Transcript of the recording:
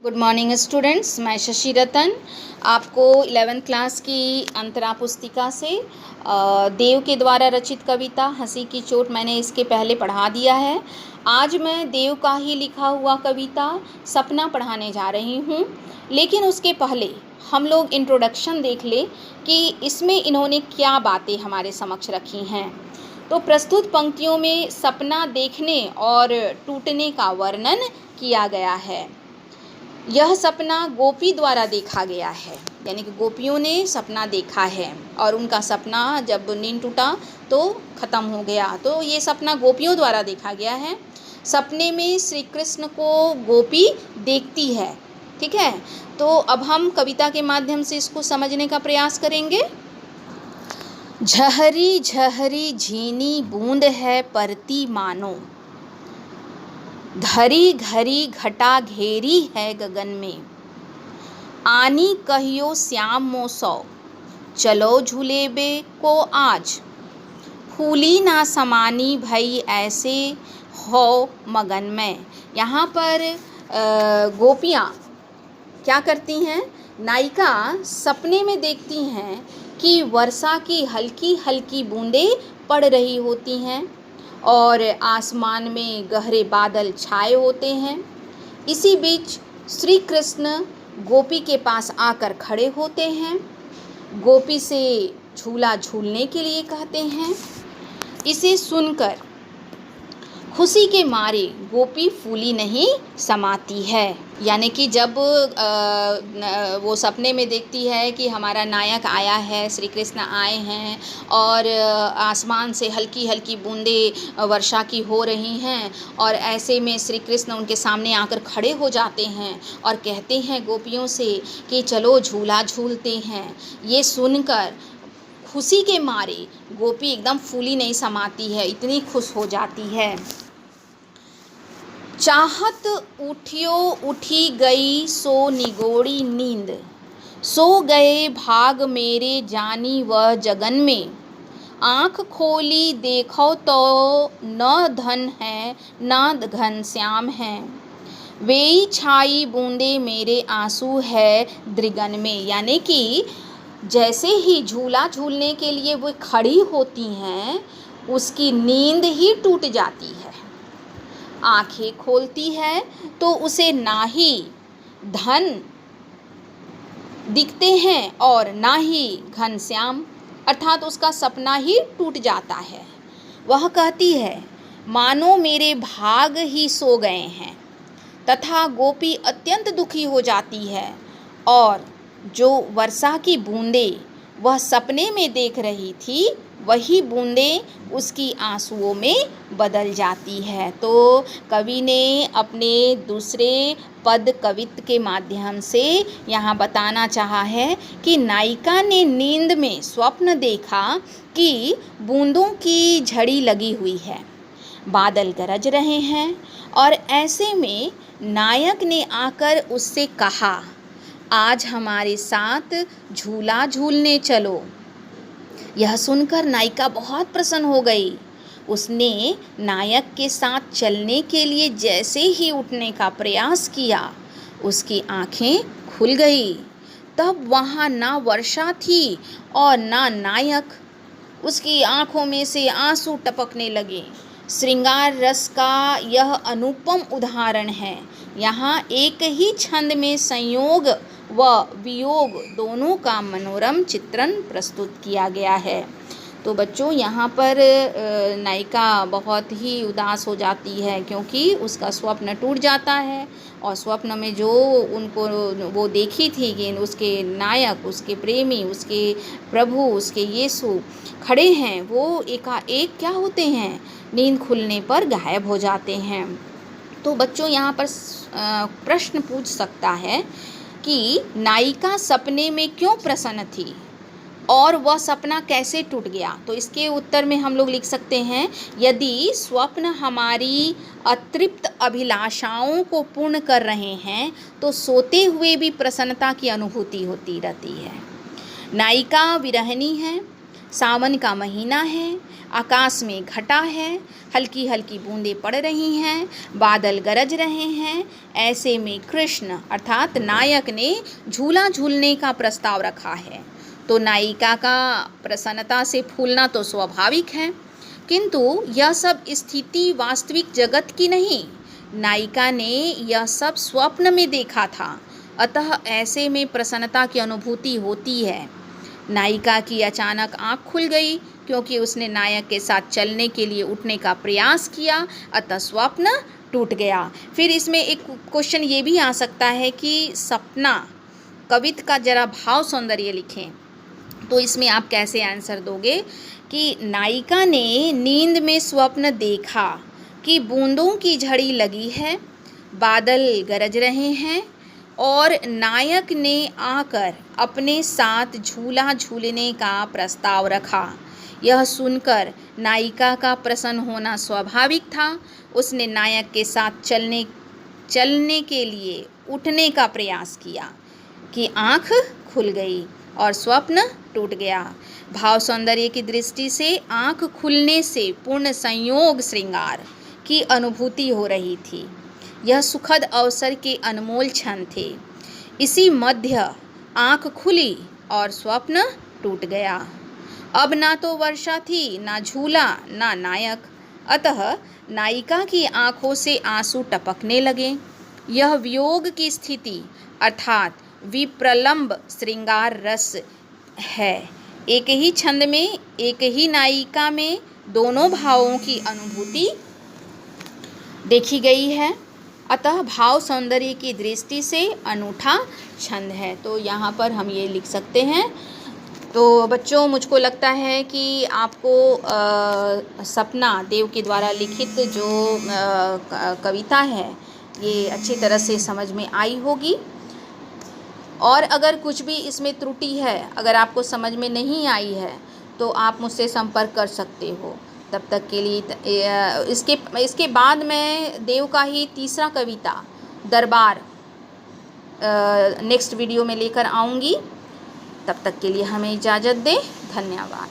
Good morning students, मैं शशि रतन आपको 11th class की अंतरा पुस्तिका से देव के द्वारा रचित कविता हंसी की चोट मैंने इसके पहले पढ़ा दिया है। आज मैं देव का ही लिखा हुआ कविता सपना पढ़ाने जा रही हूँ, लेकिन उसके पहले हम लोग इंट्रोडक्शन देख ले कि इसमें इन्होंने क्या बातें हमारे समक्ष रखी हैं। तो प्रस्तुत पंक्तियों में सपना देखने और टूटने का वर्णन किया गया है। यह सपना गोपी द्वारा देखा गया है, यानी कि गोपियों ने सपना देखा है और उनका सपना जब नींद टूटा तो ख़त्म हो गया। तो ये सपना गोपियों द्वारा देखा गया है। सपने में श्री कृष्ण को गोपी देखती है। ठीक है, तो अब हम कविता के माध्यम से इसको समझने का प्रयास करेंगे। झहरी झहरी झीनी बूंद है परती मानो, धरी घरी घटा घेरी है गगन में। आनी कहियो श्याम मोसौ, चलो झूलेबे को आज। फूली ना समानी भई ऐसे हो मगन में। यहाँ पर गोपियाँ क्या करती हैं? नायिका सपने में देखती हैं कि वर्षा की हल्की हल्की बूंदें पड़ रही होती हैं और आसमान में गहरे बादल छाए होते हैं। इसी बीच श्री कृष्ण गोपी के पास आकर खड़े होते हैं, गोपी से झूला झूलने के लिए कहते हैं। इसे सुनकर खुशी के मारे गोपी फूली नहीं समाती है, यानी कि जब वो सपने में देखती है कि हमारा नायक आया है, श्री कृष्ण आए हैं और आसमान से हल्की हल्की बूंदें वर्षा की हो रही हैं और ऐसे में श्री कृष्ण उनके सामने आकर खड़े हो जाते हैं और कहते हैं गोपियों से कि चलो झूला झूलते हैं। ये सुनकर खुशी के मारे गोपी एकदम फूली नहीं समाती है, इतनी खुश हो जाती है। चाहत उठियो उठी गई सो निगोड़ी नींद, सो गए भाग मेरे जानी वह जगन में। आँख खोली देखो तो न धन है न घनश्याम है, वेई छाई बूंदे मेरे आंसू है दृगन में। यानी कि जैसे ही झूला झूलने के लिए वो खड़ी होती हैं, उसकी नींद ही टूट जाती है। आंखें खोलती है तो उसे ना ही धन दिखते हैं और ना ही घनश्याम, अर्थात उसका सपना ही टूट जाता है। वह कहती है मानो मेरे भाग ही सो गए हैं, तथा गोपी अत्यंत दुखी हो जाती है और जो वर्षा की बूंदें वह सपने में देख रही थी, वही बूंदें उसकी आंसुओं में बदल जाती है। तो कवि ने अपने दूसरे पद कवित्त के माध्यम से यहाँ बताना चाहा है कि नायिका ने नींद में स्वप्न देखा कि बूंदों की झड़ी लगी हुई है, बादल गरज रहे हैं और ऐसे में नायक ने आकर उससे कहा आज हमारे साथ झूला झूलने चलो। यह सुनकर नायिका बहुत प्रसन्न हो गई। उसने नायक के साथ चलने के लिए जैसे ही उठने का प्रयास किया, उसकी आंखें खुल गई। तब वहाँ ना वर्षा थी और ना नायक। उसकी आंखों में से आंसू टपकने लगे। श्रृंगार रस का यह अनुपम उदाहरण है। यहाँ एक ही छंद में संयोग व वियोग दोनों का मनोरम चित्रण प्रस्तुत किया गया है। तो बच्चों, यहाँ पर नायिका बहुत ही उदास हो जाती है क्योंकि उसका स्वप्न टूट जाता है और स्वप्न में जो उनको वो देखी थी कि उसके नायक, उसके प्रेमी, उसके प्रभु, उसके यीशु खड़े हैं, वो एकाएक क्या होते हैं, नींद खुलने पर गायब हो जाते हैं। तो बच्चों, यहाँ पर प्रश्न पूछ सकता है कि नायिका सपने में क्यों प्रसन्न थी और वह सपना कैसे टूट गया। तो इसके उत्तर में हम लोग लिख सकते हैं यदि स्वप्न हमारी अतृप्त अभिलाषाओं को पूर्ण कर रहे हैं तो सोते हुए भी प्रसन्नता की अनुभूति होती रहती है। नायिका विरहिणी है, सावन का महीना है, आकाश में घटा है, हल्की हल्की बूंदें पड़ रही हैं, बादल गरज रहे हैं। ऐसे में कृष्ण अर्थात नायक ने झूला झूलने का प्रस्ताव रखा है। तो नायिका का प्रसन्नता से फूलना तो स्वाभाविक है, किंतु यह सब स्थिति वास्तविक जगत की नहीं। नायिका ने यह सब स्वप्न में देखा था, अतः ऐसे में प्रसन्नता की अनुभूति होती है। नायिका की अचानक आँख खुल गई क्योंकि उसने नायक के साथ चलने के लिए उठने का प्रयास किया, अतः स्वप्न टूट गया। फिर इसमें एक क्वेश्चन ये भी आ सकता है कि सपना कविता का जरा भाव सौंदर्य लिखें। तो इसमें आप कैसे आंसर दोगे कि नायिका ने नींद में स्वप्न देखा कि बूंदों की झड़ी लगी है, बादल गरज रहे हैं और नायक ने आकर अपने साथ झूला झूलने का प्रस्ताव रखा। यह सुनकर नायिका का प्रसन्न होना स्वाभाविक था। उसने नायक के साथ चलने के लिए उठने का प्रयास किया कि आँख खुल गई और स्वप्न टूट गया। भाव सौंदर्य की दृष्टि से आँख खुलने से पूर्ण संयोग श्रृंगार की अनुभूति हो रही थी। यह सुखद अवसर के अनमोल क्षण थे। इसी मध्य आँख खुली और स्वप्न टूट गया। अब ना तो वर्षा थी, ना झूला, ना नायक, अतः नायिका की आँखों से आंसू टपकने लगे। यह वियोग की स्थिति अर्थात विप्रलंब श्रृंगार रस है। एक ही छंद में, एक ही नायिका में दोनों भावों की अनुभूति देखी गई है, अतः भाव सौंदर्य की दृष्टि से अनूठा छंद है। तो यहाँ पर हम ये लिख सकते हैं। तो बच्चों, मुझको लगता है कि आपको सपना देव के द्वारा लिखित जो कविता है ये अच्छी तरह से समझ में आई होगी। और अगर कुछ भी इसमें त्रुटि है, अगर आपको समझ में नहीं आई है, तो आप मुझसे संपर्क कर सकते हो। तब तक के लिए इसके बाद मैं देव का ही तीसरा कविता दरबार नेक्स्ट वीडियो में लेकर आऊँगी। तब तक के लिए हमें इजाज़त दें। धन्यवाद।